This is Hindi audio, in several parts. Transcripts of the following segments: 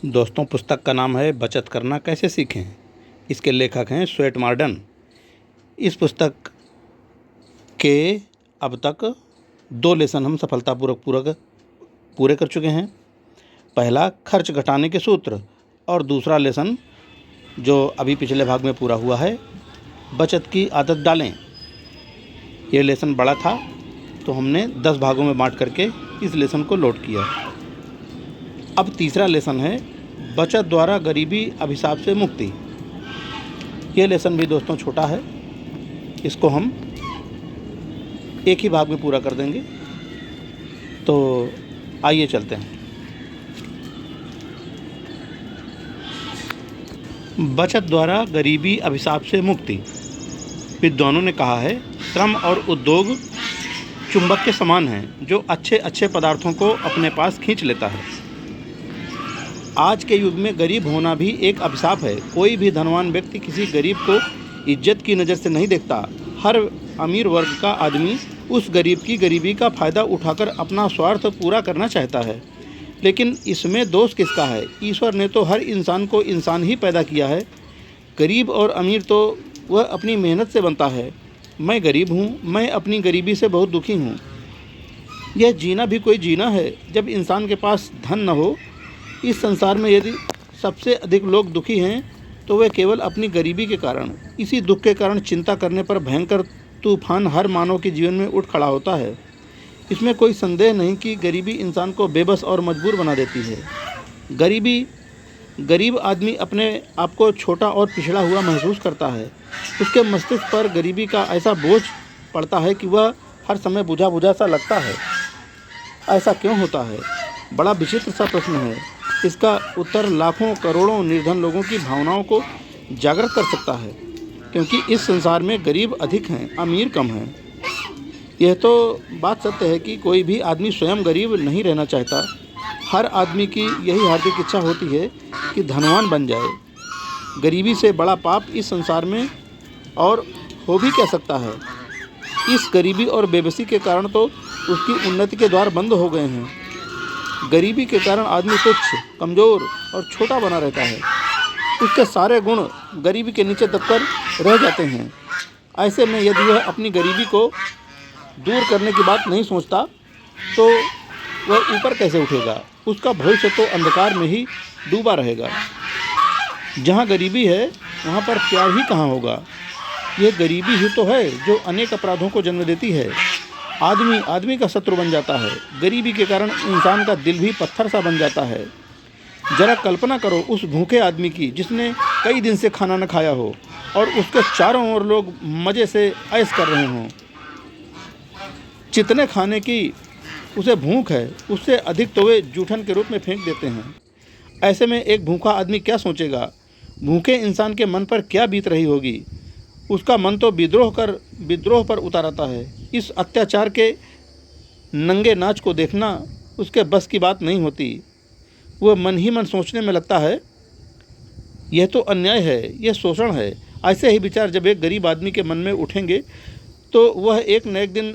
दोस्तों, पुस्तक का नाम है बचत करना कैसे सीखें। इसके लेखक हैं स्वेट मार्डन। इस पुस्तक के अब तक 2 लेसन हम सफलतापूर्वक पूरे कर चुके हैं। पहला खर्च घटाने के सूत्र और दूसरा लेसन जो अभी पिछले भाग में पूरा हुआ है, बचत की आदत डालें। ये लेसन बड़ा था तो हमने 10 भागों में बांट करके इस लेसन को लोड किया। अब तीसरा लेसन है बचत द्वारा गरीबी अभिशाप से मुक्ति। ये लेसन भी दोस्तों छोटा है, इसको हम एक ही भाग में पूरा कर देंगे। तो आइए चलते हैं। बचत द्वारा गरीबी अभिशाप से मुक्ति। विद्वानों ने कहा है, श्रम और उद्योग चुंबक के समान हैं जो अच्छे पदार्थों को अपने पास खींच लेता है। आज के युग में गरीब होना भी एक अभिशाप है। कोई भी धनवान व्यक्ति किसी गरीब को इज्जत की नज़र से नहीं देखता। हर अमीर वर्ग का आदमी उस गरीब की गरीबी का फ़ायदा उठाकर अपना स्वार्थ पूरा करना चाहता है। लेकिन इसमें दोष किसका है? ईश्वर ने तो हर इंसान को इंसान ही पैदा किया है। गरीब और अमीर तो वह अपनी मेहनत से बनता है। मैं गरीब हूँ, मैं अपनी गरीबी से बहुत दुखी हूँ। यह जीना भी कोई जीना है जब इंसान के पास धन न हो। इस संसार में यदि सबसे अधिक लोग दुखी हैं तो वे केवल अपनी गरीबी के कारण, इसी दुख के कारण चिंता करने पर भयंकर तूफान हर मानव के जीवन में उठ खड़ा होता है। इसमें कोई संदेह नहीं कि गरीबी इंसान को बेबस और मजबूर बना देती है। गरीब आदमी अपने आप को छोटा और पिछड़ा हुआ महसूस करता है। उसके मस्तिष्क पर गरीबी का ऐसा बोझ पड़ता है कि वह हर समय बुझा सा लगता है। ऐसा क्यों होता है? बड़ा विचित्र सा प्रश्न है। इसका उत्तर लाखों करोड़ों निर्धन लोगों की भावनाओं को जागृत कर सकता है, क्योंकि इस संसार में गरीब अधिक हैं, अमीर कम हैं। यह तो बात सत्य है कि कोई भी आदमी स्वयं गरीब नहीं रहना चाहता। हर आदमी की यही हार्दिक इच्छा होती है कि धनवान बन जाए। गरीबी से बड़ा पाप इस संसार में और हो भी क्या सकता है। इस गरीबी और बेबसी के कारण तो उसकी उन्नति के द्वार बंद हो गए हैं। गरीबी के कारण आदमी तुच्छ, कमज़ोर और छोटा बना रहता है। उसके सारे गुण गरीबी के नीचे दबकर रह जाते हैं। ऐसे में यदि वह अपनी गरीबी को दूर करने की बात नहीं सोचता तो वह ऊपर कैसे उठेगा? उसका भविष्य तो अंधकार में ही डूबा रहेगा। जहाँ गरीबी है वहाँ पर प्यार ही कहाँ होगा। यह गरीबी ही तो है जो अनेक अपराधों को जन्म देती है। आदमी का शत्रु बन जाता है। गरीबी के कारण इंसान का दिल भी पत्थर सा बन जाता है। जरा कल्पना करो उस भूखे आदमी की जिसने कई दिन से खाना न खाया हो और उसके चारों ओर लोग मज़े से ऐश कर रहे हों। जितने खाने की उसे भूख है, उससे अधिक तो वे जूठन के रूप में फेंक देते हैं। ऐसे में एक भूखा आदमी क्या सोचेगा? भूखे इंसान के मन पर क्या बीत रही होगी? उसका मन तो विद्रोह पर उतर आता है। इस अत्याचार के नंगे नाच को देखना उसके बस की बात नहीं होती। वह मन ही मन सोचने में लगता है, यह तो अन्याय है, यह शोषण है। ऐसे ही विचार जब एक गरीब आदमी के मन में उठेंगे तो वह एक न एक दिन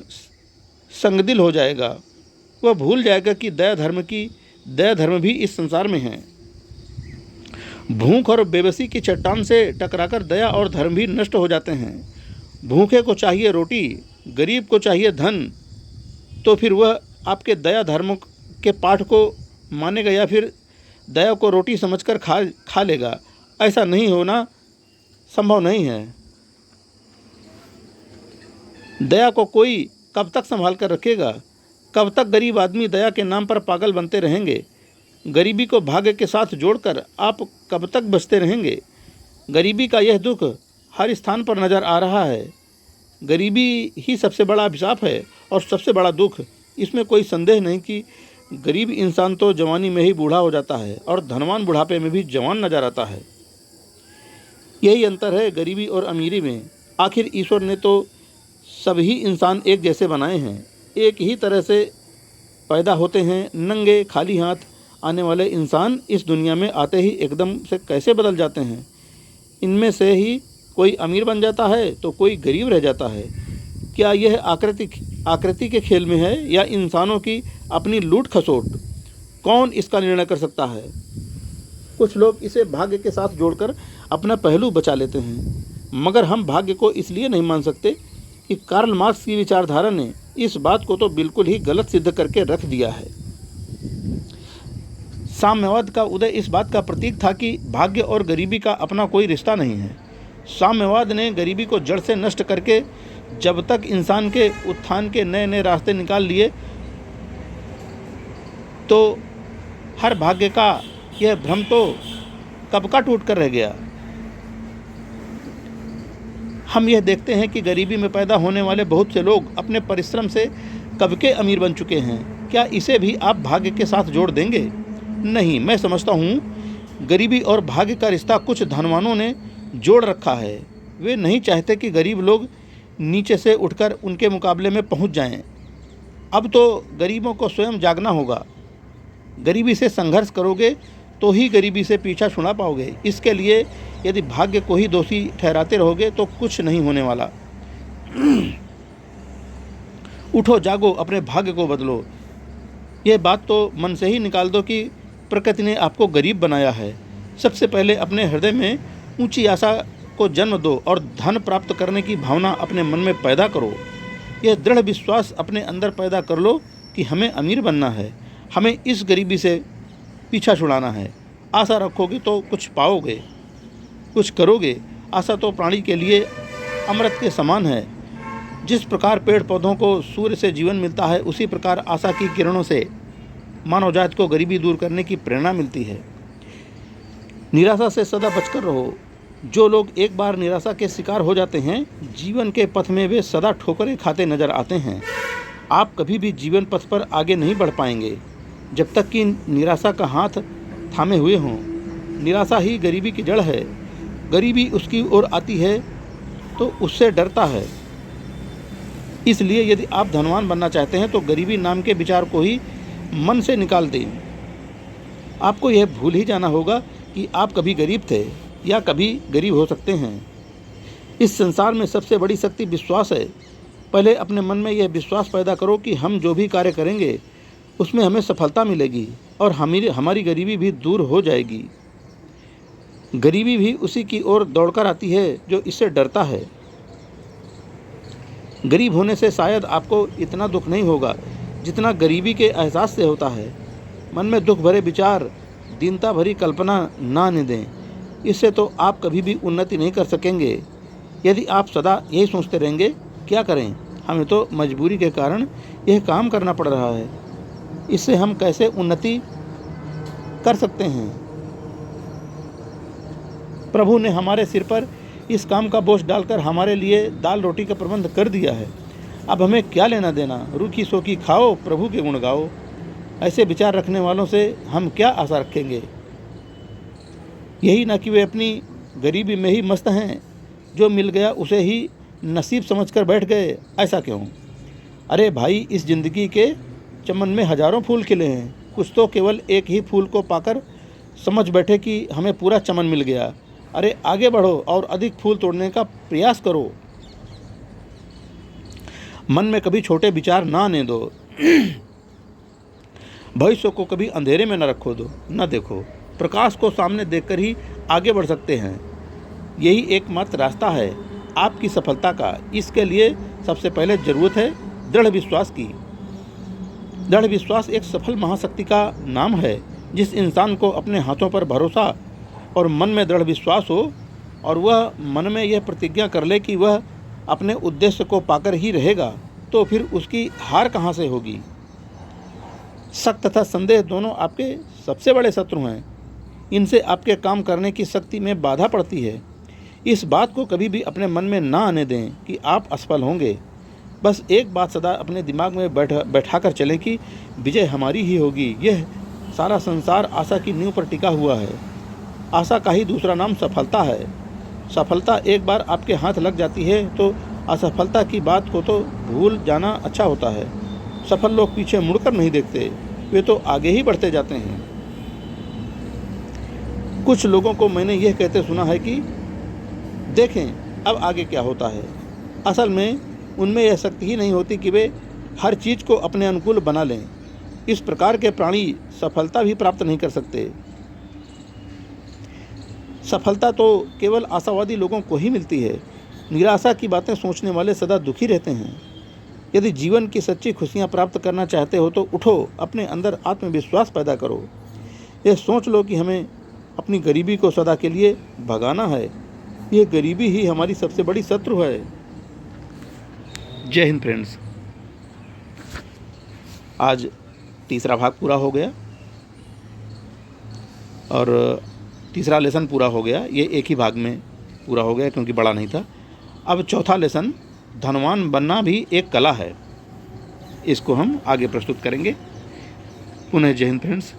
संगदिल हो जाएगा। वह भूल जाएगा कि दया धर्म भी इस संसार में है। भूख और बेबसी की चट्टान से टकराकर दया और धर्म भी नष्ट हो जाते हैं। भूखे को चाहिए रोटी, गरीब को चाहिए धन, तो फिर वह आपके दया धर्म के पाठ को मानेगा या फिर दया को रोटी समझकर खा लेगा? ऐसा नहीं होना संभव नहीं है। दया को कोई कब तक संभाल कर रखेगा? कब तक गरीब आदमी दया के नाम पर पागल बनते रहेंगे? गरीबी को भाग्य के साथ जोड़कर आप कब तक बचते रहेंगे? गरीबी का यह दुख हर स्थान पर नज़र आ रहा है। गरीबी ही सबसे बड़ा अभिशाप है और सबसे बड़ा दुख। इसमें कोई संदेह नहीं कि गरीब इंसान तो जवानी में ही बूढ़ा हो जाता है और धनवान बुढ़ापे में भी जवान नजर आता है। यही अंतर है गरीबी और अमीरी में। आखिर ईश्वर ने तो सभी इंसान एक जैसे बनाए हैं। एक ही तरह से पैदा होते हैं। नंगे खाली हाथ आने वाले इंसान इस दुनिया में आते ही एकदम से कैसे बदल जाते हैं। इनमें से ही कोई अमीर बन जाता है तो कोई गरीब रह जाता है। क्या यह आकृति के खेल में है या इंसानों की अपनी लूट खसोट? कौन इसका निर्णय कर सकता है? कुछ लोग इसे भाग्य के साथ जोड़कर अपना पहलू बचा लेते हैं, मगर हम भाग्य को इसलिए नहीं मान सकते कि कार्ल मार्क्स की विचारधारा ने इस बात को तो बिल्कुल ही गलत सिद्ध करके रख दिया है। साम्यवाद का उदय इस बात का प्रतीक था कि भाग्य और गरीबी का अपना कोई रिश्ता नहीं है। साम्यवाद ने गरीबी को जड़ से नष्ट करके जब तक इंसान के उत्थान के नए नए रास्ते निकाल लिए, तो हर भाग्य का यह भ्रम तो कब का टूट कर रह गया। हम यह देखते हैं कि गरीबी में पैदा होने वाले बहुत से लोग अपने परिश्रम से कब के अमीर बन चुके हैं। क्या इसे भी आप भाग्य के साथ जोड़ देंगे? नहीं, मैं समझता हूँ गरीबी और भाग्य का रिश्ता कुछ धनवानों ने जोड़ रखा है। वे नहीं चाहते कि गरीब लोग नीचे से उठकर उनके मुकाबले में पहुँच जाएं। अब तो गरीबों को स्वयं जागना होगा। गरीबी से संघर्ष करोगे तो ही गरीबी से पीछा छुड़ा पाओगे। इसके लिए यदि भाग्य को ही दोषी ठहराते रहोगे तो कुछ नहीं होने वाला। उठो, जागो, अपने भाग्य को बदलो। ये बात तो मन से ही निकाल दो कि प्रकृति ने आपको गरीब बनाया है। सबसे पहले अपने हृदय में ऊंची आशा को जन्म दो और धन प्राप्त करने की भावना अपने मन में पैदा करो। यह दृढ़ विश्वास अपने अंदर पैदा कर लो कि हमें अमीर बनना है, हमें इस गरीबी से पीछा छुड़ाना है। आशा रखोगे तो कुछ पाओगे, कुछ करोगे। आशा तो प्राणी के लिए अमृत के समान है। जिस प्रकार पेड़ पौधों को सूर्य से जीवन मिलता है, उसी प्रकार आशा की किरणों से मानव जाति को गरीबी दूर करने की प्रेरणा मिलती है। निराशा से सदा बचकर रहो। जो लोग एक बार निराशा के शिकार हो जाते हैं, जीवन के पथ में वे सदा ठोकरें खाते नजर आते हैं। आप कभी भी जीवन पथ पर आगे नहीं बढ़ पाएंगे जब तक कि निराशा का हाथ थामे हुए हों। निराशा ही गरीबी की जड़ है। गरीबी उसकी ओर आती है तो उससे डरता है। इसलिए यदि आप धनवान बनना चाहते हैं तो गरीबी नाम के विचार को ही मन से निकाल दें। आपको यह भूल ही जाना होगा कि आप कभी गरीब थे या कभी गरीब हो सकते हैं। इस संसार में सबसे बड़ी शक्ति विश्वास है। पहले अपने मन में यह विश्वास पैदा करो कि हम जो भी कार्य करेंगे उसमें हमें सफलता मिलेगी और हमारी गरीबी भी दूर हो जाएगी। गरीबी भी उसी की ओर दौड़कर आती है जो इससे डरता है। गरीब होने से शायद आपको इतना दुख नहीं होगा जितना गरीबी के एहसास से होता है। मन में दुख भरे विचार, दीनता भरी कल्पना ना आने दें। इससे तो आप कभी भी उन्नति नहीं कर सकेंगे। यदि आप सदा यही सोचते रहेंगे, क्या करें, हमें तो मजबूरी के कारण यह काम करना पड़ रहा है, इससे हम कैसे उन्नति कर सकते हैं। प्रभु ने हमारे सिर पर इस काम का बोझ डालकर हमारे लिए दाल रोटी का प्रबंध कर दिया है। अब हमें क्या लेना देना। रूखी सोखी खाओ, प्रभु के गुण गाओ। ऐसे विचार रखने वालों से हम क्या आशा रखेंगे। यही ना कि वे अपनी गरीबी में ही मस्त हैं, जो मिल गया उसे ही नसीब समझकर बैठ गए। ऐसा क्यों? अरे भाई, इस ज़िंदगी के चमन में हजारों फूल खिले हैं। कुछ तो केवल एक ही फूल को पाकर समझ बैठे कि हमें पूरा चमन मिल गया। अरे आगे बढ़ो और अधिक फूल तोड़ने का प्रयास करो। मन में कभी छोटे विचार ना आने दो। भविष्य को कभी अंधेरे में न रखो दो, न देखो। प्रकाश को सामने देखकर ही आगे बढ़ सकते हैं। यही एकमात्र रास्ता है आपकी सफलता का। इसके लिए सबसे पहले ज़रूरत है दृढ़ विश्वास की। दृढ़ विश्वास एक सफल महाशक्ति का नाम है। जिस इंसान को अपने हाथों पर भरोसा और मन में दृढ़ विश्वास हो और वह मन में यह प्रतिज्ञा कर ले कि वह अपने उद्देश्य को पाकर ही रहेगा, तो फिर उसकी हार कहाँ से होगी। शक तथा संदेह दोनों आपके सबसे बड़े शत्रु हैं। इनसे आपके काम करने की शक्ति में बाधा पड़ती है। इस बात को कभी भी अपने मन में ना आने दें कि आप असफल होंगे। बस एक बात सदा अपने दिमाग में बैठा कर चलें कि विजय हमारी ही होगी। यह सारा संसार आशा की नींव पर टिका हुआ है। आशा का ही दूसरा नाम सफलता है। सफलता एक बार आपके हाथ लग जाती है तो असफलता की बात को तो भूल जाना अच्छा होता है। सफल लोग पीछे मुड़कर नहीं देखते, वे तो आगे ही बढ़ते जाते हैं। कुछ लोगों को मैंने यह कहते सुना है कि देखें अब आगे क्या होता है। असल में उनमें यह शक्ति ही नहीं होती कि वे हर चीज़ को अपने अनुकूल बना लें। इस प्रकार के प्राणी सफलता भी प्राप्त नहीं कर सकते। सफलता तो केवल आशावादी लोगों को ही मिलती है। निराशा की बातें सोचने वाले सदा दुखी रहते हैं। यदि जीवन की सच्ची खुशियाँ प्राप्त करना चाहते हो तो उठो, अपने अंदर आत्मविश्वास पैदा करो। यह सोच लो कि हमें अपनी गरीबी को सदा के लिए भगाना है। यह गरीबी ही हमारी सबसे बड़ी शत्रु है। जय हिंद फ्रेंड्स। आज तीसरा भाग पूरा हो गया और तीसरा लेसन पूरा हो गया। ये एक ही भाग में पूरा हो गया क्योंकि बड़ा नहीं था। अब चौथा लेसन, धनवान बनना भी एक कला है, इसको हम आगे प्रस्तुत करेंगे। पुनः जय हिंद फ्रेंड्स।